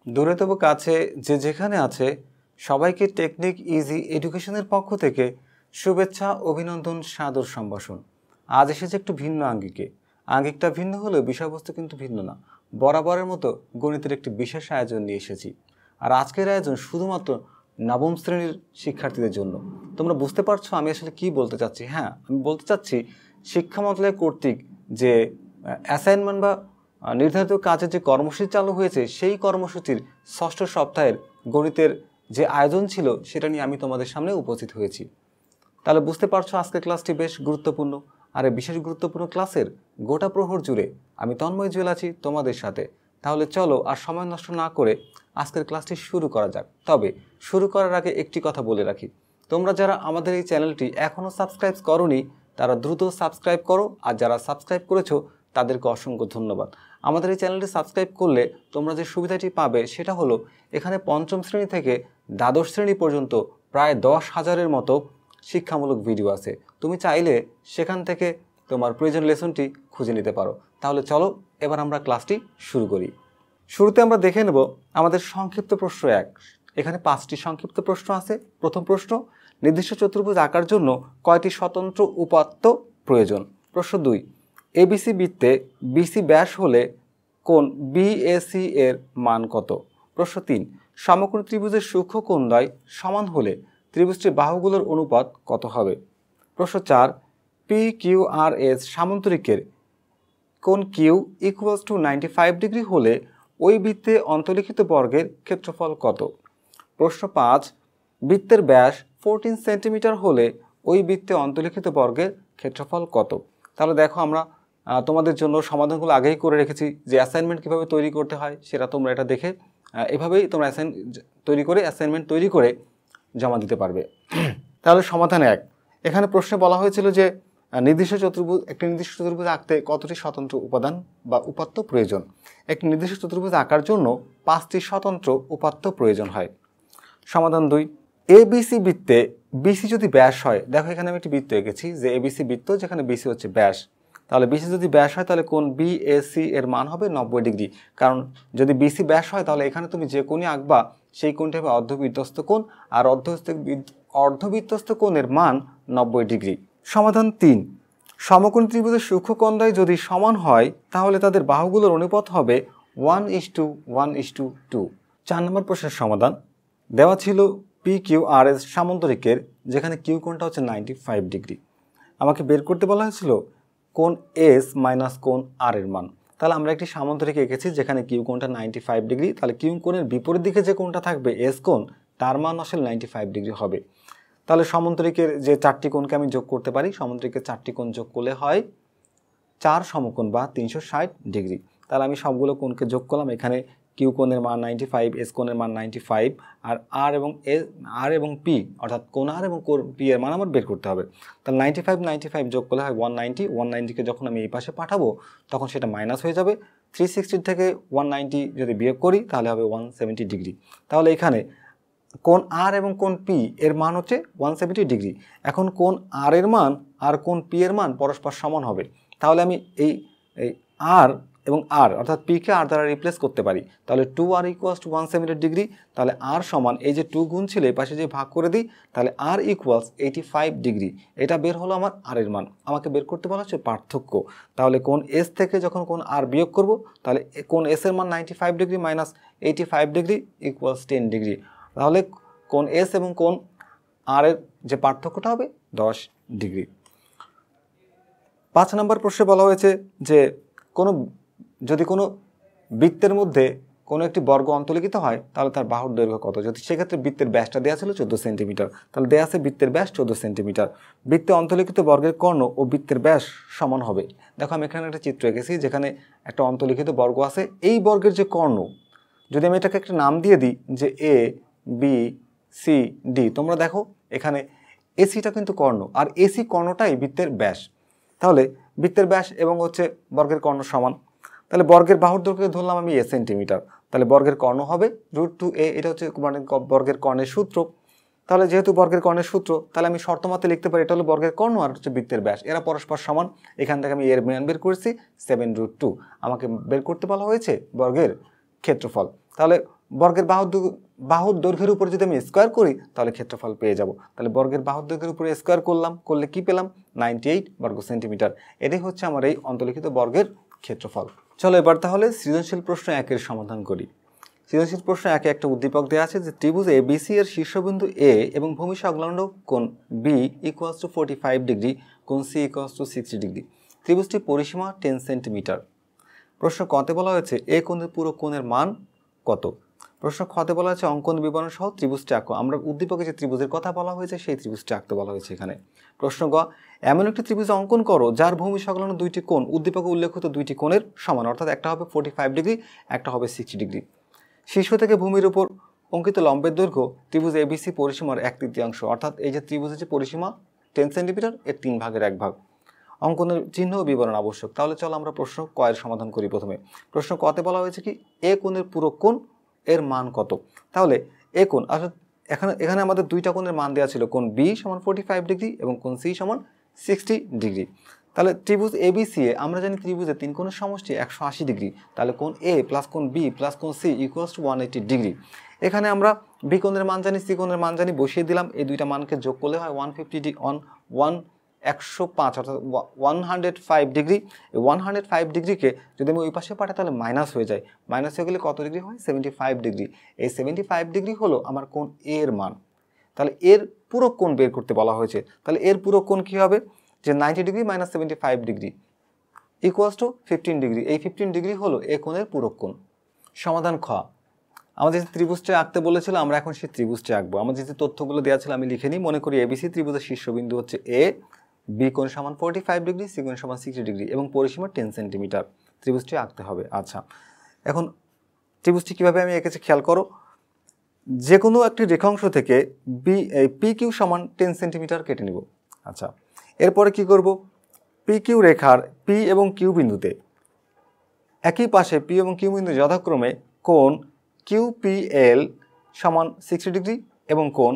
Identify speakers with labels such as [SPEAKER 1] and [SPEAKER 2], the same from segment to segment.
[SPEAKER 1] দূরে তবু কাছে যে যেখানে আছে সবাইকে টেকনিক ইজি এডুকেশনের পক্ষ থেকে শুভেচ্ছা, অভিনন্দন, সাদর সম্ভাষণ। আজ এসেছে একটু ভিন্ন আঙ্গিকে। আঙ্গিকটা ভিন্ন হলেও বিষয়বস্তু কিন্তু ভিন্ন না। বরাবরের মতো গণিতের একটি বিশেষ আয়োজন নিয়ে এসেছি। আর আজকের আয়োজন শুধুমাত্র নবম শ্রেণীর শিক্ষার্থীদের জন্য। তোমরা বুঝতে পারছো আমি আসলে কি বলতে চাচ্ছি? হ্যাঁ, আমি বলতে চাচ্ছি শিক্ষা মন্ত্রণালয় কর্তৃক যে অ্যাসাইনমেন্ট বা নির্ধারিত কাজের যে কর্মসূচি চালু হয়েছে সেই কর্মসূচির ষষ্ঠ সপ্তাহের গণিতের যে আয়োজন ছিল সেটা নিয়ে আমি তোমাদের সামনে উপস্থিত হয়েছি। তাহলে বুঝতে পারছো আজকের ক্লাসটি বেশ গুরুত্বপূর্ণ। আর এই বিশেষ গুরুত্বপূর্ণ ক্লাসের গোটা প্রহর জুড়ে আমি তন্ময় জুয়েল আছি তোমাদের সাথে। তাহলে চলো আর সময় নষ্ট না করে আজকের ক্লাসটি শুরু করা যাক। তবে শুরু করার আগে একটি কথা বলে রাখি, তোমরা যারা আমাদের এই চ্যানেলটি এখনও সাবস্ক্রাইব করোনি তারা দ্রুত সাবস্ক্রাইব করো, আর যারা সাবস্ক্রাইব করেছো তাদেরকে অসংখ্য ধন্যবাদ। আমাদের এই চ্যানেলটি সাবস্ক্রাইব করলে তোমরা যে সুবিধাটি পাবে সেটা হলো এখানে পঞ্চম শ্রেণী থেকে দ্বাদশ শ্রেণী পর্যন্ত প্রায় 10,000-এর মতো শিক্ষামূলক ভিডিও আছে। তুমি চাইলে সেখান থেকে তোমার প্রয়োজন লেসনটি খুঁজে নিতে পারো। তাহলে চলো এবার আমরা ক্লাসটি শুরু করি। শুরুতে আমরা দেখে নেব আমাদের সংক্ষিপ্ত প্রশ্ন 1। এখানে 5টি সংক্ষিপ্ত প্রশ্ন আছে। প্রথম প্রশ্ন, নির্দিষ্ট চতুর্ভুজ আঁকার জন্য কয়টি স্বতন্ত্র উপাত্ত প্রয়োজন? প্রশ্ন 2, এবিসি বৃত্তে বিসি ব্যাস হলে কোণ বিএসি এর মান কত? প্রশ্ন 3, সমকোণ ত্রিভুজের সূক্ষ্ম কোণদ্বয় সমান হলে ত্রিভুজটির বাহুগুলোর অনুপাত কত হবে? প্রশ্ন 4, পি কিউ আর এস সামান্তরিকের কোণ কিউ ইকুয়ালস টু 95 ডিগ্রি হলে ওই বৃত্তে অন্তর্লিখিত বর্গের ক্ষেত্রফল কত? প্রশ্ন 5, বৃত্তের ব্যাস 14 সেন্টিমিটার হলে ওই বৃত্তে অন্তর্লিখিত বর্গের ক্ষেত্রফল কত? তাহলে দেখো আমরা তোমাদের জন্য সমাধানগুলো আগেই করে রেখেছি। যে অ্যাসাইনমেন্ট কীভাবে তৈরি করতে হয় সেটা তোমরা এটা দেখে এভাবেই তোমরা অ্যাসাইনমেন্ট তৈরি করে জমা দিতে পারবে। তাহলে সমাধান 1, এখানে প্রশ্নে বলা হয়েছিল যে একটি নির্দিষ্ট চতুর্ভুজ আঁকতে কতটি স্বতন্ত্র উপাদান বা উপাত্ত প্রয়োজন? একটি নির্দিষ্ট চতুর্ভুজ আঁকার জন্য 5টি স্বতন্ত্র উপাত্ত প্রয়োজন হয়। সমাধান 2, এবিসি বৃত্তে বিসি যদি ব্যাস হয়, দেখো এখানে আমি একটি বৃত্ত এঁকেছি যে এবিসি বৃত্ত, যেখানে বিসি হচ্ছে ব্যাস। তাহলে বিসি যদি ব্যাস হয় তাহলে কোণ বিএসি এর মান হবে 90 ডিগ্রি। কারণ যদি বিসি ব্যাস হয় তাহলে এখানে তুমি যে কোণই আঁকবা সেই কোণটি হবে অর্ধবৃত্তস্থ কোণ, আর অর্ধবৃত্তস্থ কোণের মান 90 ডিগ্রি। সমাধান 3, সমকোণ ত্রিভুজের সূক্ষ্ম কোণদ্বয় যদি সমান হয় তাহলে তাদের বাহুগুলোর অনুপাত হবে 1:1:2। 4 নম্বর প্রশ্নের সমাধান দেওয়া ছিল পি কিউ আর এস সামান্তরিকের, যেখানে কিউ কোণটা হচ্ছে 95 ডিগ্রি। আমাকে বের করতে বলা হয়েছিল কোণ এস মাইনাস কোণ আর এর মান। তাহলে আমরা একটি সামান্তরিক এঁকেছি যেখানে কিউ কোণটা 95 ডিগ্রি। তাহলে কিউ কোণের বিপরীত দিকে যে কোণটা থাকবে এস কোণ, তার মান আসলে 95 ডিগ্রি হবে। তাহলে সমান্তরিকের যে 4টি কোণকে আমি যোগ করতে পারি, সমান্তরিকের 4টি কোণ যোগ করলে হয় 4 সমকোণ বা 360 ডিগ্রি। তাহলে আমি সবগুলো কোণকে যোগ করলাম। এখানে কিউ কোণের মান 95, এস কোণের মান 95, আর আর এবং পি অর্থাৎ কোণ আর এবং কোণ পি এর মান আমার বের করতে হবে। তাহলে 95 যোগ করলে হয় 190। 190কে যখন আমি এই পাশে পাঠাবো তখন সেটা মাইনাস হয়ে যাবে। 360 থেকে 190 যদি বিয়োগ করি তাহলে হবে 170 ডিগ্রি। তাহলে এখানে কোণ আর এবং কোণ পি এর মান হচ্ছে 170 ডিগ্রি। এখন কোণ আর এর মান আর কোণ পি এর মান পরস্পর সমান হবে। তাহলে আমি এই আর এবং আর অর্থাৎ পিকে আর দ্বারা রিপ্লেস করতে পারি। তাহলে 2r ইকুয়ালস টু 170 ডিগ্রি। তাহলে আর সমান এই যে 2 গুণ ছিল এই পাশে যে ভাগ করে দিই, তাহলে আর ইকুয়ালস 85 ডিগ্রি। এটা বের হলো আমার আর এর মান। আমাকে বের করতে বলা হচ্ছে পার্থক্য। তাহলে কোণ এস থেকে যখন কোণ আর বিয়োগ করব তাহলে কোণ এস এর মান 95 degree minus 85 degree equals 10 degree. তাহলে কোণ এস এবং কোণ আর এর যে পার্থক্যটা হবে 10 ডিগ্রি। 5 নম্বর প্রশ্নে বলা হয়েছে যে যদি কোনো বৃত্তের মধ্যে কোনো একটি বর্গ অন্তর্লিখিত হয় তাহলে তার বাহুর দৈর্ঘ্য কত? যদি সেক্ষেত্রে বৃত্তের ব্যাসটা দেওয়া ছিল 14 সেন্টিমিটার, তাহলে দেওয়া আছে বৃত্তের ব্যাস 14 সেন্টিমিটার। বৃত্তে অন্তর্লিখিত বর্গের কর্ণ ও বৃত্তের ব্যাস সমান হবে। দেখো আমি এখানে একটা চিত্র এঁকেছি যেখানে একটা অন্তর্লিখিত বর্গ আছে। এই বর্গের যে কর্ণ, যদি আমি এটাকে একটা নাম দিয়ে দিই যে এ বি সি ডি, তোমরা দেখো এখানে এসিটা কিন্তু কর্ণ, আর এসি কর্ণটাই বৃত্তের ব্যাস। তাহলে বৃত্তের ব্যাস এবং হচ্ছে বর্গের কর্ণ সমান। তাহলে বর্গের বাহুর দৈর্ঘ্য ধরলাম আমি এ সেন্টিমিটার। তাহলে বর্গের কর্ণ হবে √2a। এটা হচ্ছে বর্গের কর্ণের সূত্র। তাহলে যেহেতু বর্গের কর্ণের সূত্র, তাহলে আমি শর্তমাতে লিখতে পারি এটা হলো বর্গের কর্ণ আর হচ্ছে বৃত্তের ব্যাস, এরা পরস্পর সমান। এখান থেকে আমি এর মান বের করেছি 7√2। আমাকে বের করতে বলা হয়েছে বর্গের ক্ষেত্রফল। তাহলে বর্গের বাহুর দৈর্ঘ্যের উপর যদি আমি স্কোয়ার করি তাহলে ক্ষেত্রফল পেয়ে যাব। তাহলে বর্গের বাহুর দৈর্ঘ্যের উপরে স্কোয়ার করলে কি পেলাম? 98 বর্গ সেন্টিমিটার। এটাই হচ্ছে আমার এই অন্তর্লিখিত বর্গের ক্ষেত্রফল। চলো এবার তাহলে সৃজনশীল প্রশ্ন 1-এর সমাধান করি। সৃজনশীল প্রশ্ন 1-এ একটা উদ্দীপক দেওয়া আছে যে ত্রিভুজ ABC এর শীর্ষবিন্দু A এবং ভূমি সংলগ্ন কোণ B = 45 ডিগ্রি, কোণ C = 60 ডিগ্রি। ত্রিভুজটির পরিসীমা 10 সেন্টিমিটার। প্রশ্ন কতে বলা হয়েছে এ কোণের পুরো কোণের মান কত? প্রশ্ন খতে বলা হয়েছে অঙ্কন বিবরণ সহ ত্রিভুজটি আঁকো। আমরা উদ্দীপকে যে ত্রিভুজের কথা বলা হয়েছে সেই ত্রিভুজটি আঁকতে বলা হয়েছে এখানে। প্রশ্ন গ এমন একটি ত্রিভুজ অঙ্কন করো যার ভূমি সংলগ্ন দুইটি কোণ উদ্দীপকে উল্লেখিত দুইটি কোণের সমান, অর্থাৎ একটা হবে 45 ডিগ্রি, একটা হবে 60 ডিগ্রি। শীর্ষ থেকে ভূমির উপর অঙ্কিত লম্বের দৈর্ঘ্য ত্রিভুজ ABC পরিসীমার 1/3, অর্থাৎ এই যে ত্রিভুজের যে পরিসীমা 10 সেন্টিমিটার এর 3 ভাগের 1 ভাগ। অঙ্কনের চিহ্ন ও বিবরণ আবশ্যক। তাহলে চলো আমরা প্রশ্ন ক এর সমাধান করি। প্রথমে প্রশ্ন কতে বলা হয়েছে কি এ কোণের পুরো কোণ এর মান কত? তাহলে এ কোণ অর্থাৎ এখানে আমাদের দুইটা কোণের মান দেওয়া ছিল, কোণ B = 45 ডিগ্রি এবং কোণ C = 60 ডিগ্রি। তাহলে ত্রিভুজ ABC এ আমরা জানি ত্রিভুজের তিন কোণের সমষ্টি 180 ডিগ্রি। তাহলে কোণ A প্লাস কোণ B প্লাস কোণ C = 180 ডিগ্রি। এখানে আমরা B কোণের মান জানি, C কোণের মান জানি, বসিয়ে দিলাম। এই দুইটা মানকে যোগ করলে হয় 105, অর্থাৎ 105 ডিগ্রি। এই 105 ডিগ্রিকে যদি আমি ওই পাশে পাঠাই তাহলে মাইনাস হয়ে যায়। মাইনাস হয়ে গেলে কত ডিগ্রি হয়? 75 ডিগ্রি। এই 75 ডিগ্রি হলো আমার কোণ A এর মান। তাহলে এর পুরো কোণ বের করতে বলা হয়েছে। তাহলে এর পুরো কোণ কী হবে? যে 90 ডিগ্রি মাইনাস 75 ডিগ্রি = 15 ডিগ্রি। এই 15 ডিগ্রি হলো এ কোণের পুরো কোণ। সমাধান খ আমাদের যে ত্রিভুজটা আঁকতে বলেছিল আমরা এখন সেই ত্রিভুজটা আঁকবো। আমাদের যে তথ্যগুলো দেওয়া ছিল আমি লিখে নিই। মনে করি ABC ত্রিভুজের শীর্ষবিন্দু হচ্ছে A, B কোণ = 45 ডিগ্রি, C কোণ = 60 ডিগ্রি এবং পরিসীমা 10 সেন্টিমিটার। ত্রিভুজটি আঁকতে হবে। আচ্ছা, এখন ত্রিভুজটি কীভাবে আমি এঁকেছি খেয়াল করো। যে কোনো একটি রেখাংশ থেকে PQ = 10 সেন্টিমিটার কেটে নিব। আচ্ছা, এরপরে কি করব? PQ রেখার P এবং Q বিন্দুতে একই পাশে P এবং Q বিন্দু যথাক্রমে কোণ QPL = 60 ডিগ্রি এবং কোণ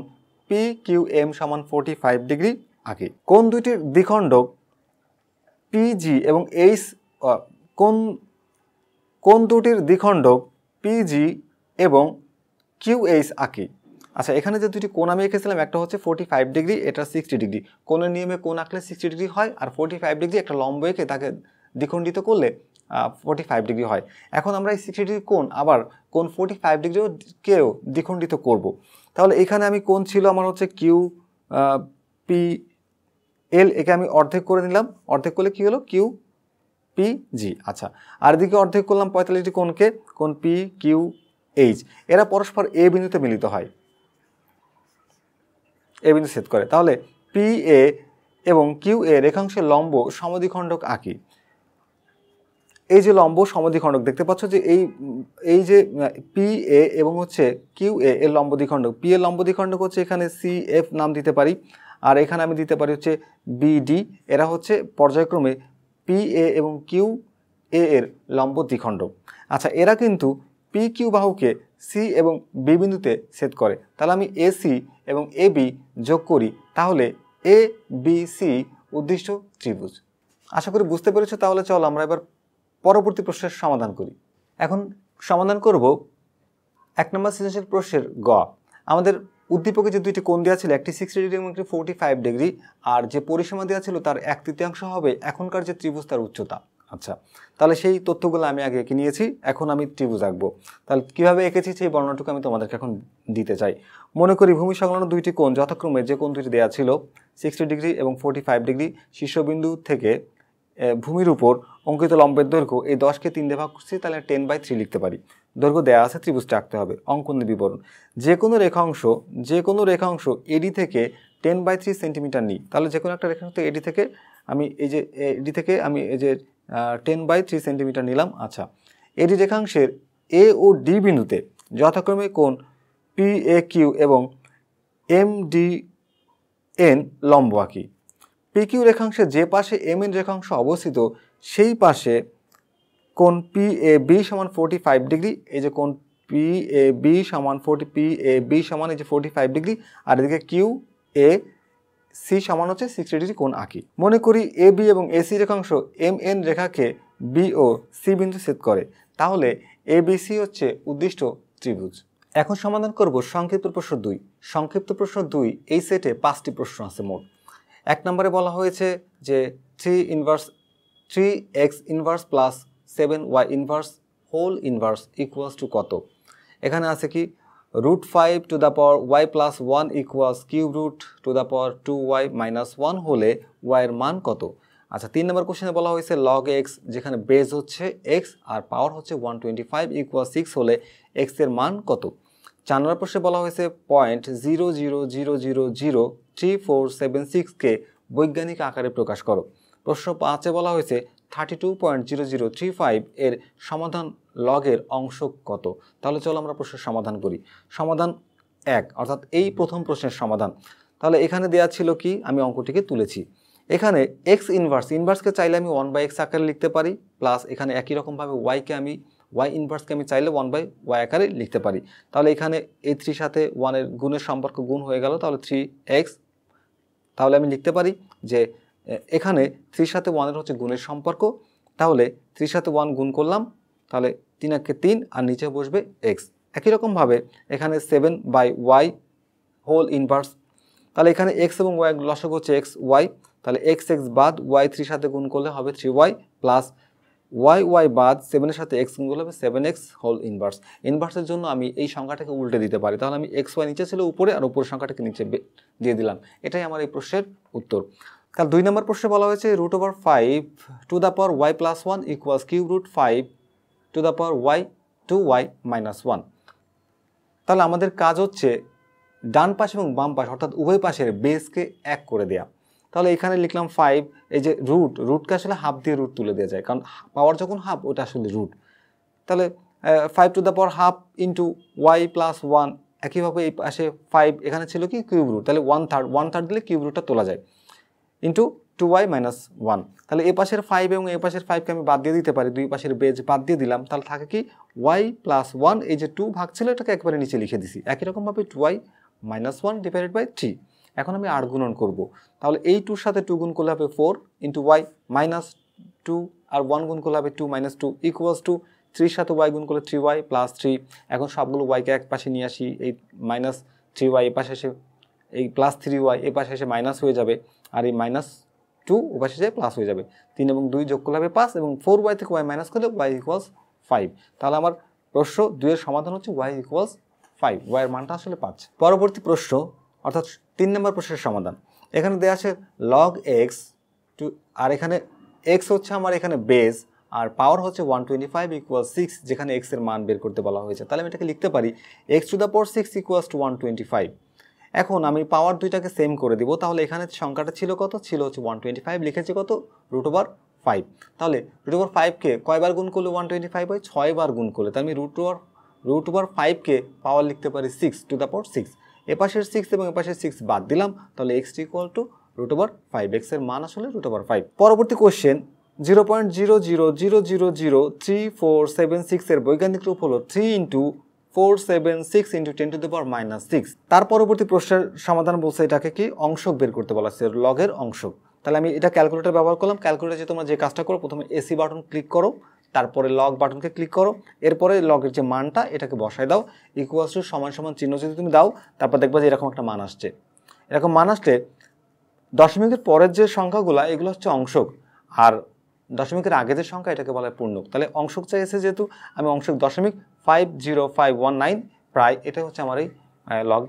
[SPEAKER 1] PQM = 45 ডিগ্রি আঁকি। কোণ দুইটির দ্বিখণ্ডক PG এবং H কোণ দুটির দ্বিখণ্ডক PG এবং QH আঁকি। আচ্ছা, এখানে যে দুটি কোণ আমি এঁকেছিলাম একটা হচ্ছে 45 ডিগ্রি, এটা 60 ডিগ্রি। কোণের নিয়মে কোণ আঁকলে 60 ডিগ্রি হয়, আর 45 ডিগ্রি একটা লম্ব এঁকে তাকে দ্বিখণ্ডিত করলে 45 ডিগ্রি হয়। এখন আমরা এই 60 ডিগ্রি কোণ আবার কোণ 45 ডিগ্রিকেও দ্বিখণ্ডিত করব। তাহলে এখানে আমি কোণ ছিল আমার হচ্ছে QPL, একে আমি অর্ধেক করে নিলাম। অর্ধেক করলে কি হলো? QPG। আচ্ছা, আর এদিকে অর্ধেক করলাম 45 ডিগ্রি কোণকে, কোণ PQH। এরা পরস্পর এ বিন্দুতে মিলিত হয়, এ বিন্দু ছেদ করে। তাহলে PA এবং QA রেখাংশের লম্ব সমদ্বিখণ্ডক আঁকি। এই যে লম্ব সমদ্বিখণ্ডক দেখতে পাচ্ছ যে এই যে PA এবং হচ্ছে QA এর লম্ব দ্বিখণ্ডক। P এর লম্ব দ্বিখণ্ডক হচ্ছে এখানে CF নাম দিতে পারি, আর এখানে আমি দিতে পারি হচ্ছে BD। এরা হচ্ছে পর্যায়ক্রমে PA এবং QA এর লম্ব দ্বিখণ্ডক। আচ্ছা, এরা কিন্তু PQ বাহুকে C এবং B বিন্দুতে ছেদ করে। তাহলে আমি AC এবং AB যোগ করি, তাহলে ABC উদ্দিষ্ট ত্রিভুজ। আশা করি বুঝতে পেরেছো। তাহলে চলো আমরা এবার পরবর্তী প্রশ্নের সমাধান করি। এখন সমাধান করব 1 নম্বর সৃজনশীল প্রশ্নের গ। আমাদের উদ্দীপকে যে দুইটি কোণ দেওয়া ছিল, একটি 60 ডিগ্রি এবং একটি 45 ডিগ্রি, আর যে পরিসীমা দেওয়া ছিল তার 1/3 হবে এখনকার যে ত্রিভুজ তার উচ্চতা। আচ্ছা, তাহলে সেই তথ্যগুলো আমি আগে এঁকে নিয়েছি, এখন আমি ত্রিভুজ আঁকবো। তাহলে কীভাবে এঁকেছি সেই বর্ণনাটুকু আমি তোমাদেরকে এখন দিতে চাই। মনে করি ভূমি সংলগ্ন দুইটি কোণ যথাক্রমে যে কোণ দুইটি দেওয়া ছিল 60 ডিগ্রি এবং 45 ডিগ্রি, শীর্ষবিন্দু থেকে ভূমির উপর অঙ্কিত লম্বের দৈর্ঘ্য এই 10কে 3 দিয়ে ভাগ করছি, তাহলে 10/3 লিখতে পারি। দৈর্ঘ্য দেওয়া আছে, ত্রিভুজটা আঁকতে হবে। অঙ্কনের বিবরণ, যে কোনো রেখাংশ এডি থেকে 10/3 সেন্টিমিটার নিই। তাহলে যে কোনো একটা রেখাংশ এডি থেকে আমি এই যে 10/3 সেন্টিমিটার নিলাম। আচ্ছা, এডি রেখাংশের এ ও ডি বিন্দুতে যথাক্রমে কোণ PAQ এবং MDN লম্ব আঁকি। PQ রেখাংশের যে পাশে MN রেখাংশ অবস্থিত সেই পাশে কোণ PAB = 45 ডিগ্রি। এই যে কোণ PAB সমান এই যে 45 ডিগ্রি, আর এদিকে QAC সমান হচ্ছে 60 ডিগ্রি কোণ আঁকি। মনে করি AB এবং AC রেখাংশ MN রেখাকে B ও C বিন্দু ছেদ করে। তাহলে ABC হচ্ছে উদ্দিষ্ট ত্রিভুজ। এখন সমাধান করব সংক্ষিপ্ত প্রশ্ন 2। সংক্ষিপ্ত প্রশ্ন 2 এই সেটে 5টি প্রশ্ন আছে মোট। 1 নম্বরে বলা হয়েছে যে 3x inverse plus 7y inverse whole inverse equals to কত। এখানে আছে কি √5 to the power y plus 1 equals cube root to the power 2y minus 1 হলে y এর মান কত। আচ্ছা 3 নম্বর কোশ্চেনে বলা হয়েছে log x যেখানে বেস হচ্ছে x আর পাওয়ার হচ্ছে 125 ইকুয়াল 6 হলে x এর মান কত। 4 নম্বর প্রশ্নে বলা হয়েছে 0.0000347 কে বৈজ্ঞানিক আকারে প্রকাশ করো। প্রশ্ন 5-এ বলা হয়েছে 32.0035 এর সমাধান লগের অংশ কত। তাহলে চলো আমরা প্রশ্নের সমাধান করি। সমাধান 1 অর্থাৎ এই প্রথম প্রশ্নের সমাধান। তাহলে এখানে দেয়া ছিল কি, আমি অঙ্কটিকে তুলেছি। এখানে x ইনভার্সকে চাইলে আমি 1/x আকারে লিখতে পারি, প্লাস এখানে একই রকমভাবে y ইনভার্সকে আমি চাইলে 1/y আকারে লিখতে পারি। তাহলে এখানে এই 3 সাথে 1 এর গুণের সম্পর্ক গুণ হয়ে গেল, তাহলে 3x। তাহলে আমি লিখতে পারি যে এখানে 3 সাথে 1 এর হচ্ছে গুণের সম্পর্ক, তাহলে 3 সাথে 1 গুণ করলাম, তাহলে 3 একে 3 আর নিচে বসবে x। একই রকমভাবে এখানে 7/y হোল ইনভার্স, তাহলে এখানে x এবং y লসাগু হচ্ছে xy, তাহলে x বাদ y 3 সাথে গুণ করলে হবে 3y প্লাস y বাদ 7 এর সাথে x গুণ করলে হবে 7x হোল ইনভার্স। ইনভার্সের জন্য আমি এই সংখ্যাটাকে উল্টে দিতে পারি, তাহলে আমি xy নিচে ছিল উপরে আর উপরের সংখ্যাটাকে নিচে দিয়ে দিলাম। এটাই আমার এই প্রশ্নের উত্তর। তাহলে 2 নম্বর প্রশ্নে বলা হয়েছে √5 to the power y plus 1 equals cube root 5 to the power y 2y minus 1। তাহলে আমাদের কাজ হচ্ছে ডান পাশ এবং বাম পাশ অর্থাৎ উভয় পাশের বেসকে 1 করে দেয়া। তাহলে এখানে লিখলাম 5, এই যে রুটকে আসলে হাফ দিয়ে রুট তুলে দেওয়া যায়, কারণ পাওয়ার যখন হাফ ওটা আসলে রুট। তাহলে 5 to the power half into y plus 1, একইভাবে এই পাশে 5 এখানে ছিল কি কিউব রুট, তাহলে 1/3 দিলে কিউব রুটটা তোলা যায়, ইন্টু 2y মাইনাস 1। তাহলে এ পাশের 5 এবং এ পাশের 5কে আমি বাদ দিয়ে দিতে পারি, দুই পাশের বেজ বাদ দিয়ে দিলাম, তাহলে থাকে কি y প্লাস 1, এই যে 2 ভাগ ছিল এটাকে একবারে নিচে লিখে দিছি। একই রকমভাবে 2y মাইনাস 1 ডিভাইডেড বাই 3। এখন আমি আর গুণন করব, তাহলে এই 2 সাথে 2 গুণ করলে হবে 4 ইন্টু y মাইনাস 2 আর 1 গুণ করলে হবে 2 মাইনাস 2 ইকুয়ালস টু 3 সাথে y গুণ করলে 3y প্লাস 3। এখন সবগুলো yকে এক পাশে নিয়ে আসি, এই মাইনাস 3y এ পাশে এসে এই প্লাস 3y এ পাশে এসে মাইনাস হয়ে যাবে, আর এই মাইনাস 2 ও পাশে যায় প্লাস হয়ে যাবে। 3 এবং 2 যোগ করলে হবে 5 এবং 4y থেকে y মাইনাস করলে y ইকুয়ালস 5। তাহলে আমার প্রশ্ন 2 এর সমাধান হচ্ছে y ইকুয়ালস 5, y এর মানটা আসলে 5। পরবর্তী প্রশ্ন অর্থাৎ 3 নম্বর প্রশ্নের সমাধান। এখানে দেওয়া আছে log x টু, আর এখানে x হচ্ছে আমার এখানে বেস আর পাওয়ার হচ্ছে 125 ইকুয়ালস 6, যেখানে x এর মান বের করতে বলা হয়েছে। তাহলে আমি এটাকে লিখতে পারি x two the power 6 equals to 125। এখন আমি পাওয়ার দুইটাকে সেম করে দিব, তাহলে এখানে সংখ্যাটা ছিল কত, ছিল হচ্ছে 125, লিখেছি কত √5। তাহলে √5কে কয়বার গুণ করলে 125 হয়, 6 বার গুণ করলে, তাহলে আমি √5কে পাওয়ার লিখতে পারি 6 টু দ্য পাওয়ার 6। এপাশের 6 এবং এপাশের 6 বাদ দিলাম, তাহলে x ইকুয়াল টু √5, x এর মান আসলে √5। পরবর্তী কোশ্চেন 0.00003476 এর বৈজ্ঞানিক রূপ হলো 3 × 476 × 10 টু দ্য পাওয়ার মাইনাস 6। তার পরবর্তী প্রশ্নের সমাধান বলছে এটাকে কি অংশক বের করতে বলা হচ্ছে, লগের অংশক। তাহলে আমি এটা ক্যালকুলেটর ব্যবহার করলাম। ক্যালকুলেটরে তোমরা যে কাজটা করো, প্রথমে এসি বাটন ক্লিক করো, তারপরে লগ বাটনকে ক্লিক করো, এরপরে লগের যে মানটা এটাকে বসায় দাও, ইকুয়ালস টু সমান সমান চিহ্ন যদি তুমি দাও, তারপর দেখবা যে এরকম একটা মান আসছে। এরকম মান আসলে দশমিকের পরের যে সংখ্যাগুলো এগুলো হচ্ছে অংশক, আর দশমিকের আগে যে সংখ্যা এটাকে বলা হয় পূর্ণক। তাহলে অংশক চাইছে যেহেতু, আমি অংশক 0.50519 প্রায়, এটা হচ্ছে আমার এই লগ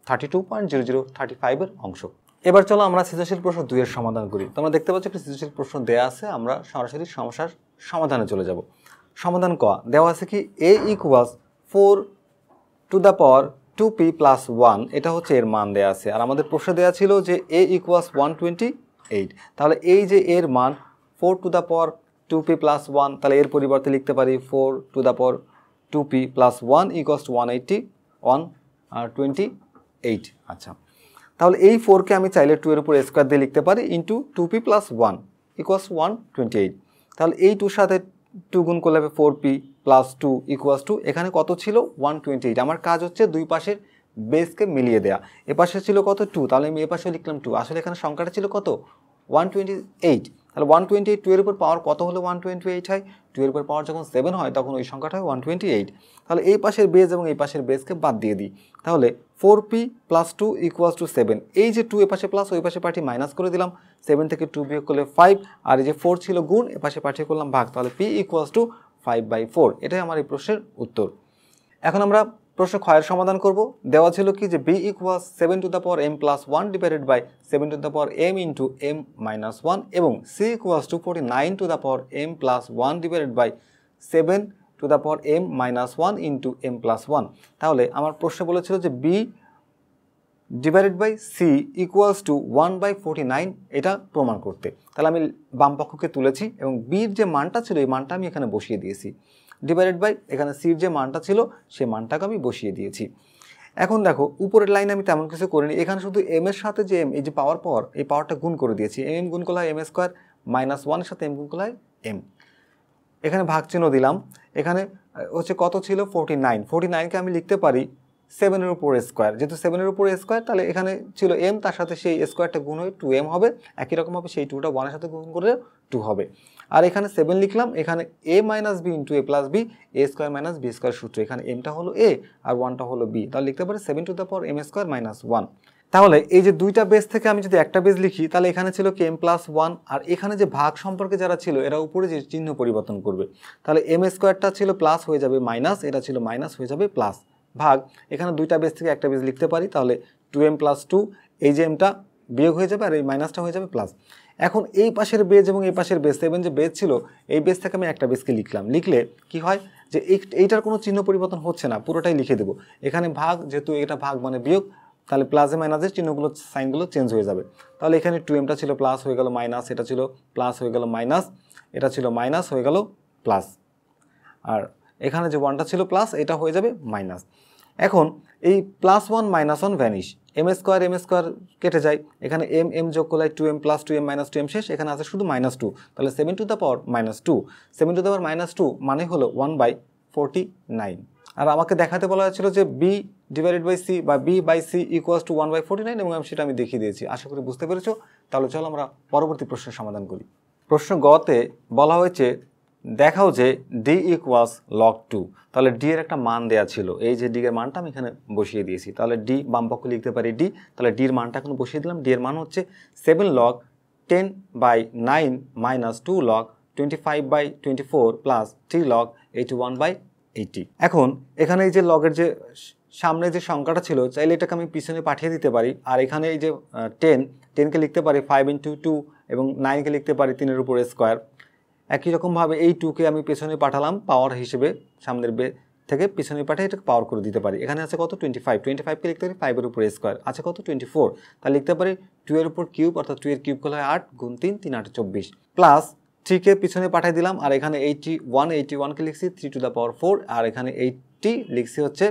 [SPEAKER 1] 32.0035 এর অংশক। এবার চলো আমরা সৃজনশীল প্রশ্ন 2 এর সমাধান করি। তোমরা দেখতে পাচ্ছ একটা সৃজনশীল প্রশ্ন দেয়া আছে, আমরা সরাসরি সমস্যার সমাধানে চলে যাব। সমাধান ক দেওয়া আছে কি a equals 4 two the power 2p plus 1, এটা হচ্ছে এর মান দেয়া আছে। আর আমাদের প্রশ্নে দেওয়া ছিল যে a ইকুয়ালস 128। তাহলে এই যে এর মান 4 two the power 2p plus 1, তাহলে এর পরিবর্তে লিখতে পারি 4 two the power 2p plus 1 equals 128। আচ্ছা, তাহলে এই 4কে আমি চাইলে 2 এর উপর স্কোয়ার দিয়ে লিখতে পারি ইন্টু 2p প্লাস 1 ইকুয়ালস 128। তাহলে এই 2 সাথে 2 গুণ করলে হবে 4p প্লাস 2 ইকুয়ালস টু, এখানে কত ছিল 128। আমার কাজ হচ্ছে দুই পাশের বেসকে মিলিয়ে দেয়া। এ পাশে ছিল কত 2, তাহলে আমি এ পাশে লিখলাম 2। আসলে এখানে সংখ্যাটা ছিল কত 128। তাহলে 128 2 এর উপর পাওয়ার কত হলে 128 হয়? 2 এর উপর পাওয়ার যখন 7 হয় তখন ওই সংখ্যাটা হয় 128। তাহলে এই পাশের বেজ এবং এই পাশের বেজকে বাদ দিয়ে দিই, তাহলে 4p + 2 = 7। এই যে 2 এ পাশে প্লাস ওই পাশে পাঠিয়ে মাইনাস করে দিলাম, 7 থেকে 2 বিয়োগ করলে 5, আর এই যে 4 ছিল গুণ, এ পাশে পাঠিয়ে করলাম ভাগ, তাহলে p = 5/4। এটাই আমার এই প্রশ্নের উত্তর। এখন আমরা প্রশ্ন ক্ষয়ের সমাধান করব। দেওয়া ছিল কি যে b = 7 to the power m + 1 divided by 7 to the power m into m - 1 এবং c = 49 to the power m + 1 divided by 7 to the power m - 1 into m + 1। তাহলে আমার প্রশ্নে বলেছিল যে b ডিভাইডেড বাই c = 1/49 এটা প্রমাণ করতে। তাহলে আমি বাম পক্ষকে তুলেছি এবং বির যে মানটা ছিল এই মানটা আমি এখানে বসিয়ে দিয়েছি, ডিভাইডেড বাই এখানে সির যে মানটা ছিল সেই মানটাকে আমি বসিয়ে দিয়েছি। এখন দেখো উপরের লাইনে আমি তেমন কিছু করিনি, এখানে শুধু এম এর সাথে যে এম, এই যে পাওয়ার এই পাওয়ারটা গুণ করে দিয়েছি। এম গুণ করলে হয় m² -1 এর সাথে m গুণ করলে হয় m। এখানে ভাগ চিহ্ন দিলাম, এখানে হচ্ছে কত ছিল 49, 49কে আমি লিখতে পারি 7 এর উপর স্কোয়ার, যেহেতু 7 এর উপর স্কোয়ার তাহলে এখানে ছিল m, তার সাথে সেই স্কোয়ারটা গুণ হয়ে 2m হবে, একই রকমভাবে সেই 2টা 1 এর সাথে গুণ করে 2 হবে। আর এখানে 7 লিখলাম, এখানে a - b into a + b, a² - b² সূত্র, এখানে mটা হলো a আর 1টা হলো b, তাহলে লিখতে পারি 7 টু দ্য পাওয়ার m² - 1। তাহলে এই যে দুইটা বেস থেকে আমি যদি একটা বেস লিখি তাহলে এখানে ছিল কি m + 1, আর এখানে যে ভাগ সম্পর্কে যারা ছিল এরা উপরে যে চিহ্ন পরিবর্তন করবে, তাহলে m² ছিল প্লাস হয়ে যাবে মাইনাস, এটা ছিল মাইনাস হয়ে যাবে প্লাস, ভাগ এখানে দুইটা বেস থেকে একটা বেস লিখতে পারি, তাহলে 2m + 2, এই যে mটা বিয়োগ হয়ে যাবে আর এই মাইনাসটা হয়ে যাবে প্লাস। এখন এই পাশের বেজ এবং এই পাশের বেস 7 যে বেজ ছিল এই বেস থেকে আমি একটা বেসকে লিখলাম, লিখলে কি হয় যে এইটার কোনো চিহ্ন পরিবর্তন হচ্ছে না, পুরোটাই লিখে দেবো। এখানে ভাগ, যেহেতু এটা ভাগ মানে বিয়োগ, তাহলে প্লাসে মাইনাসের চিহ্নগুলো সাইনগুলো চেঞ্জ হয়ে যাবে। তাহলে এখানে 2mটা ছিল প্লাস হয়ে গেল মাইনাস, এটা ছিল প্লাস হয়ে গেল মাইনাস, এটা ছিল মাইনাস হয়ে গেল প্লাস, আর এখানে যে 1টা ছিল প্লাস এটা হয়ে যাবে মাইনাস। এখন এই +1 - 1 ভ্যানিশ, m² কেটে যায়, এখানে m যোগ করলে 2m + 2m - 2m শেষ, এখানে আছে শুধু -2, তাহলে 7 to the power -2, 7 to the পাওয়ার -2 মানে হলো 1/49। আর আমাকে দেখাতে বলা হয়েছিল যে b ডিভাইডেড বাই c বা b/c = 1/49 এবং সেটা আমি দেখিয়ে দিয়েছি। আশা করি বুঝতে পেরেছো। তাহলে চলো আমরা পরবর্তী প্রশ্নের সমাধান করি। প্রশ্ন গতে বলা হয়েছে দেখাও যে d = log 2। তাহলে d এর একটা মান দেয়া ছিল, এই যে d এর মানটা আমি এখানে বসিয়ে দিয়েছি, তাহলে d বাম পক্ষে লিখতে পারি d, তাহলে d এর মানটা এখন বসিয়ে দিলাম। d এর মান হচ্ছে 7 log 10/9 - 2 log 25/24 প্লাস 3 log 81/80। এখন এখানে এই যে লগের যে সামনে যে সংখ্যাটা ছিল চাইলে এটাকে আমি পিছনে পাঠিয়ে দিতে পারি, আর এখানে এই যে 10কে লিখতে পারি 5 × 2 এবং 9কে লিখতে পারি 3 এর উপর স্কোয়ার। একই রকমভাবে এই 2কে আমি পেছনে পাঠালাম পাওয়ার হিসেবে, সামনের থেকে পিছনে পাঠিয়ে এটাকে পাওয়ার করে দিতে পারি। এখানে আছে কত 25কে লিখতে পারি 5 এর উপর স্কোয়ার, আছে কত 24, তাহলে লিখতে পারি 2 এর উপর কিউব, অর্থাৎ 2 এর কিউব করলে হয় 8 গুণ 3 3 8 24 প্লাস 3কে পিছনে পাঠিয়ে দিলাম, আর এখানে 81কে লিখছি 3 টু দ্য পাওয়ার 4, আর এখানে 80 লিখছি হচ্ছে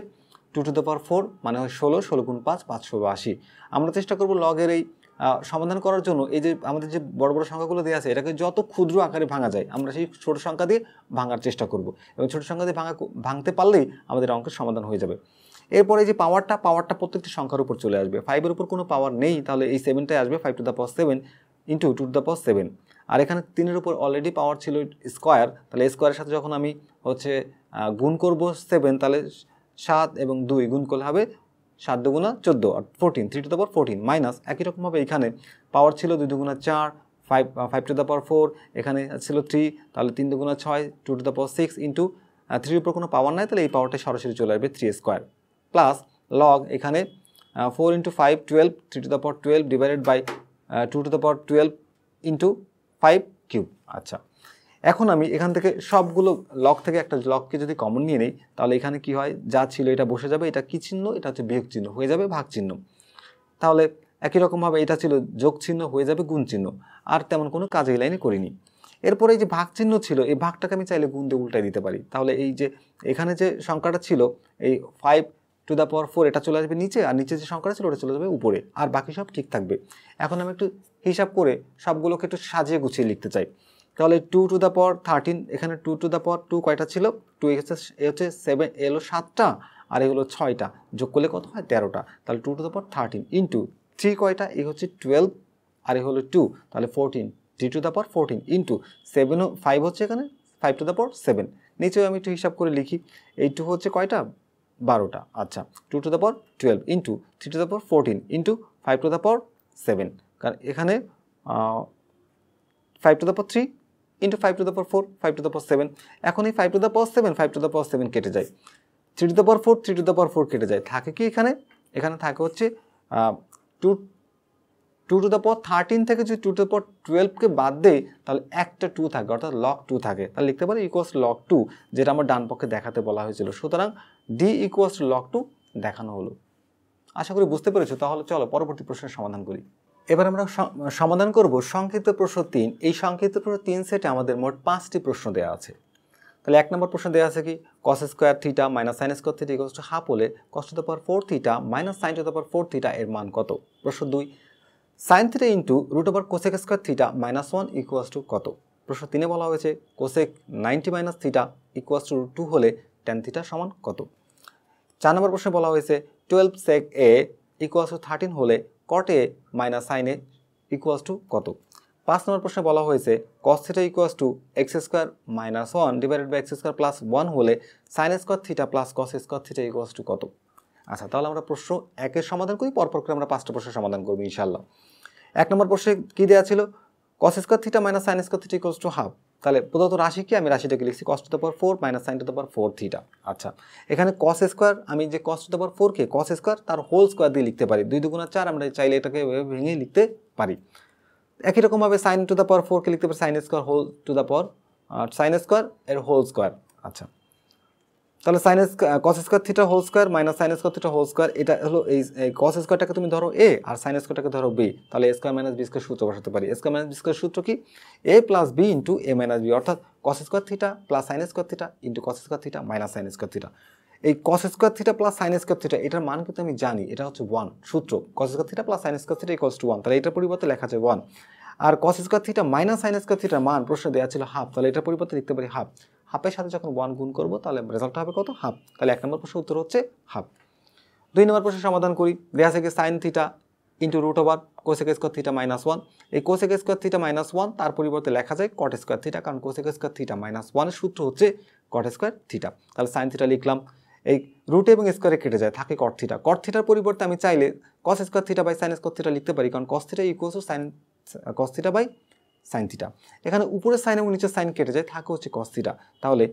[SPEAKER 1] 2 টু দ্য পাওয়ার 4 মানে হয় 16, 16 গুণ 5 5 16 80। আমরা চেষ্টা করব লগের এই সমাধান করার জন্য এই যে আমাদের যে বড় বড় সংখ্যাগুলো দেওয়া আছে এটাকে যত ক্ষুদ্র আকারে ভাঙা যায় আমরা সেই ছোট সংখ্যা দিয়ে ভাঙার চেষ্টা করব, এবং ছোট সংখ্যা দিয়ে ভাঙতে পারলেই আমাদের অঙ্কের সমাধান হয়ে যাবে। এরপরে যে পাওয়ারটা প্রত্যেকটি সংখ্যার উপর চলে আসবে। 5 এর উপর কোনো পাওয়ার নেই, তাহলে এই 7টাই আসবে 5 to the power 7 into 2 to the পাওয়ার 7, আর এখানে 3 এর উপর অলরেডি পাওয়ার ছিল স্কোয়ার, তাহলে স্কোয়ারের সাথে যখন আমি হচ্ছে গুণ করব 7, তাহলে 7 এবং 2 গুণ করলে হবে 7 × 2 = 14 আর 14 3 টু দ্য পাওয়ার 14 মাইনাস একই রকমভাবে এখানে পাওয়ার ছিল 2 × 2 = 4, 5 টু দ্য পাওয়ার 4, এখানে ছিল 3, তাহলে 3 × 2 = 6, 2 টু দ্য পাওয়ার 6 ইন্টু 3 এর উপর কোনো পাওয়ার নাই, তাহলে এই পাওয়ারটা সরাসরি চলে আসবে 3² প্লাস লগ এখানে 4 × 5 12, 3 to the power 12 divided by 2 to the power 12 into 5 cube. আচ্ছা, এখন আমি এখান থেকে সবগুলো লগ থেকে একটা লগকে যদি কমন নিয়ে নেই তাহলে এখানে কি হয়, যা ছিল এটা বসে যাবে, এটা কি চিহ্ন, এটা হচ্ছে বিয়োগ চিহ্ন হয়ে যাবে ভাগ চিহ্ন, তাহলে একই রকমভাবে এটা ছিল যোগ চিহ্ন হয়ে যাবে গুণ চিহ্ন, আর তেমন কোনো কাজ এই লাইনে করিনি। এরপরে এই যে ভাগ চিহ্ন ছিল এই ভাগটাকে আমি চাইলে গুণ দিয়ে উল্টাই দিতে পারি, তাহলে এই যে এখানে যে সংখ্যাটা ছিল এই 5 টু দ্য পাওয়ার 4 এটা চলে আসবে নিচে, আর নিচে যে সংখ্যাটা ছিল ওটা চলে যাবে উপরে, আর বাকি সব ঠিক থাকবে। এখন আমি একটু হিসাব করে সবগুলোকে একটু সাজিয়ে গুছিয়ে লিখতে চাই, তাহলে 2 টু দ্য পাওয়ার 13, এখানে 2 টু দ্য পাওয়ার 2 কয়টা ছিল, 2 হচ্ছে 7, এলো 7টা, আর এই হলো 6টা, যোগ করলে কত হয় 13টা, তাহলে 2 টু দ্য পাওয়ার 13 ইন্টু 3 কয়টা, এই হচ্ছে 12, আর এই হলো 2, তাহলে 14, 3^14 ইন্টু 7 ও 5 হচ্ছে এখানে 5^7। নিচেও আমি একটু হিসাব করে লিখি, এই 2 হচ্ছে কয়টা 12টা। আচ্ছা 2^12 ইন্টু 3^14 ইন্টু 5^7, কারণ এখানে 5^3 ইন্টু 5^4 5^7। এখন এই 5^7 কেটে যায়, 3^4 কেটে যায়, থাকে কি এখানে থাকে হচ্ছে 2^13 থেকে যদি 2^12কে বাদ দেই তাহলে একটা 2 থাকে, অর্থাৎ log 2 থাকে। তাহলে লিখতে পারি ইকুয়ালস log 2, যেটা আমার ডান পক্ষে দেখাতে বলা হয়েছিল। সুতরাং d ইকুয়ালস log 2 দেখানো হলো। আশা করি বুঝতে পেরেছো। তাহলে চলো পরবর্তী প্রশ্নের সমাধান করি। এবার আমরা সমাধান করব সংক্ষিপ্ত প্রশ্ন 3। এই সংক্ষিপ্ত প্রশ্ন 3 সেটে আমাদের মোট 5টি প্রশ্ন দেওয়া আছে। তাহলে 1 নম্বর প্রশ্ন দেওয়া আছে কি cos square theta minus sin square theta equals to half হলে cos to the power 4 theta minus sin to the power 4 theta এর মান কত। প্রশ্ন 2 sin theta into root over cosec square theta minus 1 equals to কত। প্রশ্ন 3 এ বলা হয়েছে cosec 90 minus theta equals to √2 হলে tan থিটা সমান কত। 4 নম্বর প্রশ্নে বলা হয়েছে 12 sec a ইকুয়ালস টু 13 হলে cot a minus sin a equals to কত। 5 নম্বর প্রশ্নে বলা হয়েছে cos theta equals to x square minus 1 divided by x square plus 1 হলে sin square theta plus cos square theta equals to কত। আচ্ছা তাহলে আমরা প্রশ্ন 1 এর সমাধান করি, পরপর করে আমরা 5টা প্রশ্নের সমাধান করব ইনশাআল্লাহ। 1 নম্বর প্রশ্নে কি দেওয়া ছিল cos square theta minus sin square theta equals to half. তাহলে প্রদত্ত রাশি কি, আমি রাশিটাকে লিখছি cos to the power 4 minus sin to the power 4 theta. আচ্ছা এখানে cos স্কয়ার, আমি যে cos to the power 4 K cos square তার হোল স্কয়ার দিয়ে লিখতে পারি, 2 2 4, আমরা চাইলে এটাকে ভেঙে লিখতে পারি। একই রকমভাবে sin টু দ্য পাওয়ার 4 কে লিখতে পারি sin square whole to the power sin square এর হোল স্কয়ার। আচ্ছা তাহলে cos square theta whole square minus sin square theta whole square, এটা হলো এই cos স্কয়ারটাকে তুমি ধরো a আর sin স্কয়ারটাকে ধরো b, তাহলে a square minus b square সূত্র বসাতে পারি। a square minus b square সূত্র কি a plus b into a minus b, অর্থাৎ cos square theta plus sin square theta into cos square theta minus sin square theta. এই cos square theta plus sin square theta এটার মান কিন্তু আমি জানি, এটা হচ্ছে 1 সূত্র, cos square theta plus sin square theta equals two 1, তাহলে এটার পরিবর্তে লেখা যায় 1। আর cos square theta minus sin square থিটার মান প্রশ্নে দেওয়া ছিল হাফ, তাহলে এটার পরিবর্তে লিখতে পারি হাফ। হাফের সাথে যখন 1 গুণ করব তাহলে রেজাল্ট হবে কত, হাফ। তাহলে 1 নম্বর প্রশ্নের উত্তর হচ্ছে হাফ। 2 নম্বর প্রশ্নের সমাধান করি। দেওয়া আছে কি sin theta into root over cosec square theta minus 1। এই কোসেক স্কয়ার থিটা মাইনাস 1 তার পরিবর্তে লেখা যায় cot স্কয়ার থিটা, কারণ কোসেক স্কয়ার থিটা মাইনাস 1 এর সূত্র হচ্ছে cot স্কয়ার থিটা। তাহলে sin থিটা লিখলাম, এই রুট এবং স্কয়ারে কেটে যায়, থাকে cot থিটা। cot থিটার পরিবর্তে আমি চাইলে cos square theta by sin square theta লিখতে পারি, কারণ cos theta equals to sin cos theta by sin theta. এখানে উপরে sin এবং নিচে sin কেটে যায়, থাকে হচ্ছে cos থিটা। তাহলে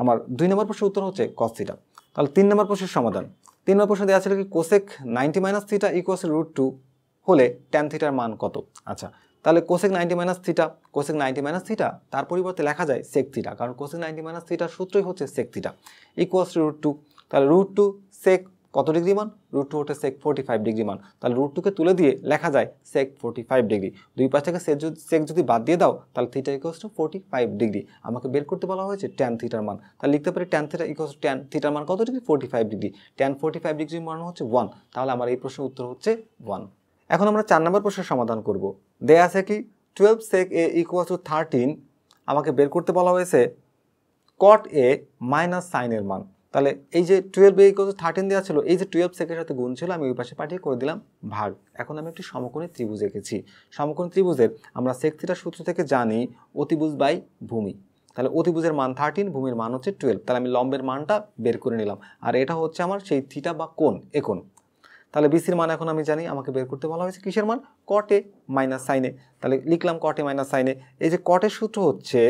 [SPEAKER 1] আমার 2 নম্বর প্রশ্নের উত্তর হচ্ছে cos থিটা। তাহলে 3 নম্বর প্রশ্নের সমাধান। 3 নম্বর প্রশ্নে দেওয়া ছিল কি cosec 90 minus theta equals to √2 হলে tan থিটার মান কত। আচ্ছা তাহলে cosec 90 minus theta, cosec 90 minus theta তার পরিবর্তে লেখা যায় sec থিটা, কারণ কোসেক 90 মাইনাস থিটার সূত্রই হচ্ছে sec থিটা ইকুয়ালস টু √2। তাহলে √2 sec কত ডিগ্রি মান, √2 হচ্ছে sec 45 ডিগ্রি মান। তাহলে √2 কে তুলে দিয়ে লেখা যায় sec 45 ডিগ্রি। দুই পাশ থেকে sec যদি বাদ দিয়ে দাও তাহলে থিটা ইকুয়ালস টু 45 ডিগ্রি। আমাকে বের করতে বলা হয়েছে tan থিটার মান, তাহলে লিখতে পারি tan theta equals two tan থিটার মান কত ডিগ্রি, 45 ডিগ্রি। tan 45 ডিগ্রির মান হচ্ছে 1, তাহলে আমার এই প্রশ্নের উত্তর হচ্ছে 1। এখন আমরা 4 নম্বর প্রশ্নের সমাধান করব। দেয়া আছে কি 12 sec a ইকুয়ালস টু 13, আমাকে বের করতে বলা হয়েছে cot a মাইনাস sin এর মান। তাহলে এই যে 12 a ইকুয়াল টু 13 দেওয়া ছিল, এই যে 12 সেকের সাথে গুণ ছিল, আমি ওই পাশে পাঠিয়ে করে দিলাম ভাগ। এখন আমি একটি সমকোণী ত্রিভুজ এঁকেছি। সমকোণী ত্রিভুজের আমরা sec থিটার সূত্র থেকে জানি অতিভুজ বাই ভূমি। তাহলে অতিভুজের মান 13, ভূমির মান হচ্ছে 12, তাহলে আমি লম্বের মানটা বের করে নিলাম, আর এটা হচ্ছে আমার সেই থিটা বা কোণ, এ কোণ। তাহলে বিসির মান এখন আমি জানি, আমাকে বের করতে বলা হয়েছে কিসের মান, cot a minus sin a। তাহলে লিখলাম cot a minus sin a। এই যে cot এর সূত্র হচ্ছে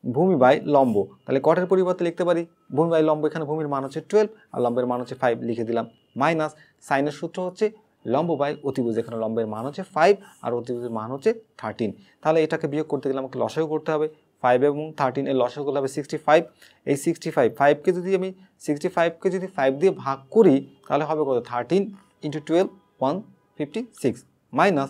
[SPEAKER 1] ভূমি বাই লম্ব, তাহলে কটের পরিবর্তে লিখতে পারি ভূমি বাই লম্ব, এখানে ভূমির মান হচ্ছে 12 আর লম্বের মান হচ্ছে 5, লিখে দিলাম। মাইনাস সাইনের সূত্র হচ্ছে লম্ব বাই অতিভুজ, এখানে লম্বের মান হচ্ছে 5 আর অতিভুজের মান হচ্ছে 13। তাহলে এটাকে বিয়োগ করতে গেলে আমাকে লসাগু করতে হবে, 5 এবং 13 এর লসাগু করলে হবে 65। এই 5কে যদি আমি 65কে যদি 5 দিয়ে ভাগ করি তাহলে হবে কত, 13 ইন্টু 12 156, মাইনাস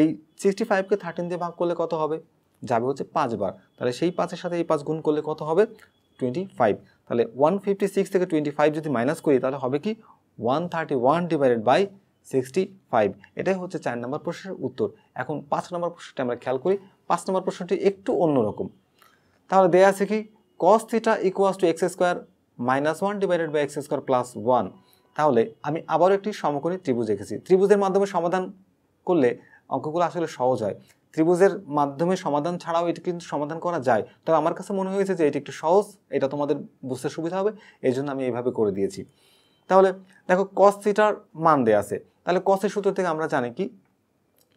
[SPEAKER 1] এই 65কে 13 দিয়ে ভাগ করলে কত হবে, যাবে হচ্ছে 5 বার। তাহলে সেই 5-এর সাথে এই 5 গুণ করলে কত হবে, 25। তাহলে 156 থেকে 25 যদি মাইনাস করি তাহলে হবে কি 131 ডিভাইডেড বাই 65। এটাই হচ্ছে 4 নম্বর প্রশ্নের উত্তর। এখন 5 নম্বর প্রশ্নটি আমরা খেয়াল করি। 5 নম্বর প্রশ্নটি একটু অন্যরকম। তাহলে দেয়া আছে কি cos theta equals to x square minus 1 divided by x square plus 1। তাহলে আমি আবারও একটি সমকোণী ত্রিভুজ এঁকেছি। ত্রিভুজের মাধ্যমে সমাধান করলে অঙ্কগুলো আসলে সহজ হয়। ত্রিভুজের মাধ্যমে সমাধান ছাড়াও এটি কিন্তু সমাধান করা যায়, তবে আমার কাছে মনে হয়েছে যে এটি একটু সহজ, এটা তোমাদের বুঝতে সুবিধা হবে, এই জন্য আমি এইভাবে করে দিয়েছি। তাহলে দেখো cos থিটার মান দেয়া আছে, তাহলে cos-এর সূত্র থেকে আমরা জানি কি,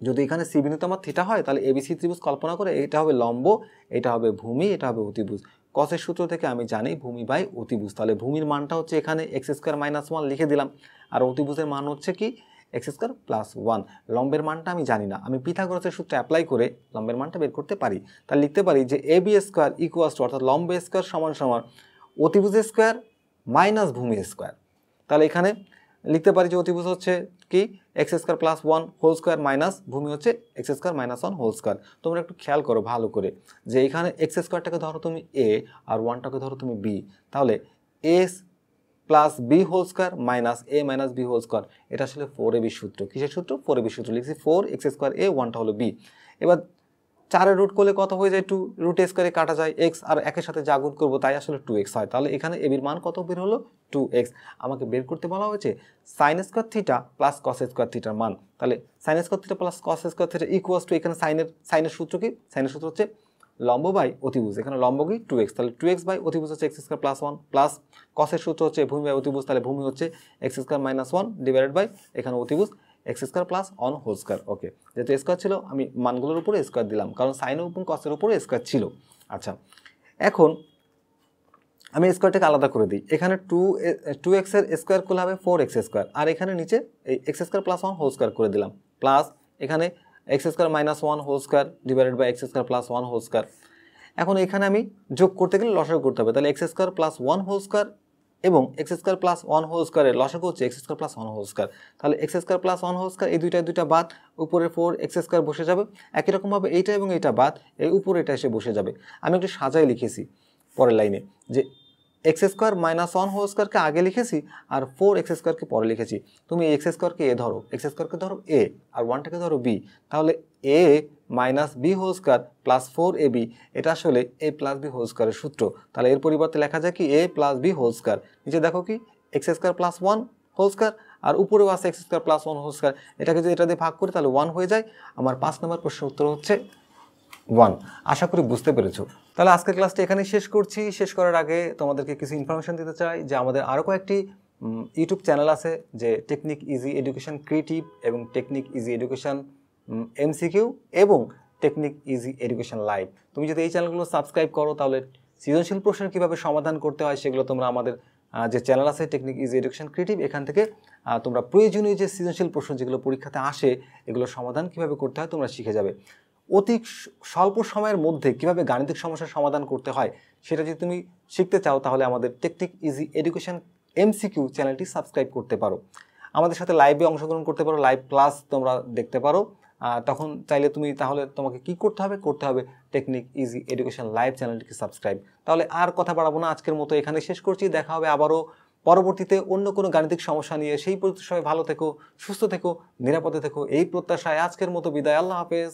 [SPEAKER 1] যদি এখানে সি বিন্দুতে আমার থিটা হয় তাহলে এবিসি ত্রিভুজ কল্পনা করে এটা হবে লম্ব, এটা হবে ভূমি, এটা হবে অতিভুজ। cos-এর সূত্র থেকে আমি জানি ভূমি বাই অতিভুজ, তাহলে ভূমির মানটা হচ্ছে এখানে x² - 1 লিখে দিলাম, আর অতিভুজের মান হচ্ছে কি x² + 1। লম্বের মানটা আমি জানি না, আমি পিথাগোরাসের সূত্র অ্যাপ্লাই করে লম্বের মানটা বের করতে পারি। তাহলে লিখতে পারি যে ab² = অর্থাৎ লম্ব স্কয়ার সমান সমান অতিভুজ স্কয়ার মাইনাস ভূমি স্কয়ার। তাহলে এখানে লিখতে পারি যে অতিভুজ হচ্ছে কি x² + 1 হোল স্কয়ার মাইনাস ভূমি হচ্ছে x² - 1 হোল স্কয়ার। তোমরা একটু খেয়াল করো ভালো করে যে এখানে x² ধরো তুমি a আর 1টাকে ধরো তুমি b, তাহলে a plus b whole square minus a minus b whole square, এটা আসলে 4ab সূত্র। কিসের সূত্র? 4ab সূত্র। লিখছি 4x² a, 1টা হলো b। এবার 4-এর রুট করলে কত হয়ে যায়? 2, রুট a স্কয়ারে কাটা যায় x, আর একের সাথে যা গুণ করবো তাই আসলে 2x হয়। তাহলে এখানে a এর মান কত বের হলো? 2x। আমাকে বের করতে বলা হয়েছে sin square theta plus cos square থিটার মান। তাহলে sin square theta plus cos square theta equals two, এখানে সাইনের সূত্র কি? সাইনের সূত্র হচ্ছে লম্ব বাই অতিভুজ, এখানে লম্ব কি 2x, তাহলে 2x বাই অতিভুজ হচ্ছে x² + 1 প্লাস cos-এর সূত্র হচ্ছে ভূমি বাই অতিভুজ, তাহলে ভূমি হচ্ছে x² - 1 ডিভাইডেড বাই এখানে অতিভুজ x² + 1 হোল স্কয়ার। ওকে, যেহেতু স্কয়ার ছিল আমি মানগুলোর উপরে স্কয়ার দিলাম, কারণ সাইন এবং cos-এর উপরে স্কয়ার ছিল। আচ্ছা, এখন আমি স্কয়ারটাকে আলাদা করে দিই। এখানে 2x এর স্কয়ার করলে হবে 4x², আর এখানে নিচে এই x² + 1 হোল স্কয়ার করে দিলাম, প্লাস এখানে x² - 1 whole square divided by x² + 1 whole square. এখন এখানে আমি যোগ করতে গেলে লসাগু করতে হবে, তাহলে x² + 1 হোল স্কয়ার এবং x² + 1 হোল স্কয়ারের লসাগু হচ্ছে x² + 1 হোল স্কয়ার। তাহলে x² + 1 হোল স্কয়ার, এই দুইটা বাদ, উপরে 4x² বসে যাবে। একই রকমভাবে এইটা এবং এইটা বাদ, এই উপরে এটা এসে বসে যাবে। আমি একটু সাজাই লিখেছি পরের লাইনে যে x² - 1 হোল স্কয়ারকে আগে লিখেছি আর 4x² পরে লিখেছি। তুমি এই x² a ধরো, x² ধরো a আর 1টাকে ধরো b, তাহলে a minus b whole square plus 4ab, এটা আসলে a প্লাস b হোল স্কয়ারের সূত্র। তাহলে এর পরিবর্তে লেখা যায় কি a plus b whole square. নিচে দেখো কি x² + 1 হোল স্কয়ার আর উপরেও আছে x² + 1 হোল স্কয়ার, এটাকে যদি এটা দিয়ে ভাগ করি তাহলে 1 হয়ে যায়। আমার 5 নম্বর প্রশ্নের উত্তর হচ্ছে 1। আশা করি বুঝতে পেরেছো। তাহলে আজকের ক্লাসটা এখানেই শেষ করছি। শেষ করার আগে তোমাদেরকে কিছু ইনফরমেশন দিতে চাই যে আমাদের আরও কয়েকটি ইউটিউব চ্যানেল আছে, যে টেকনিক ইজি এডুকেশন ক্রিয়েটিভ এবং টেকনিক ইজি এডুকেশন এমসিকিউ এবং টেকনিক ইজি এডুকেশন লাইভ। তুমি যদি এই চ্যানেলগুলো সাবস্ক্রাইব করো তাহলে সৃজনশীল প্রশ্নের কীভাবে সমাধান করতে হয় সেগুলো তোমরা আমাদের যে চ্যানেল আছে টেকনিক ইজি এডুকেশন ক্রিয়েটিভ, এখান থেকে তোমরা প্রয়োজনীয় যে সৃজনশীল প্রশ্ন যেগুলো পরীক্ষাতে আসে এগুলোর সমাধান কীভাবে করতে হয় তোমরা শিখে যাবে। অতি স্বল্প সময়ের মধ্যে কিভাবে গাণিতিক সমস্যার সমাধান করতে হয় সেটা যদি তুমি শিখতে চাও তাহলে আমাদের টেকনিক ইজি এডুকেশন এমসিকিউ চ্যানেলটি সাবস্ক্রাইব করতে পারো। আমাদের সাথে লাইভে অংশগ্রহণ করতে পারো, লাইভ ক্লাস তোমরা দেখতে পারো। তখন চাইলে তুমি তাহলে তোমাকে কি করতে হবে টেকনিক ইজি এডুকেশন লাইভ চ্যানেলটিকে সাবস্ক্রাইব। তাহলে আর কথা বাড়াবো না, আজকের মতো এখানে শেষ করছি। দেখা হবে আবারও পরবর্তীতে অন্য কোনো গাণিতিক সমস্যা নিয়ে। সেই পর্যন্ত সবাই ভালো থেকো, সুস্থ থেকো, নিরাপদে থেকো, এই প্রত্যাশায় আজকের মতো বিদায়। আল্লাহ হাফেজ।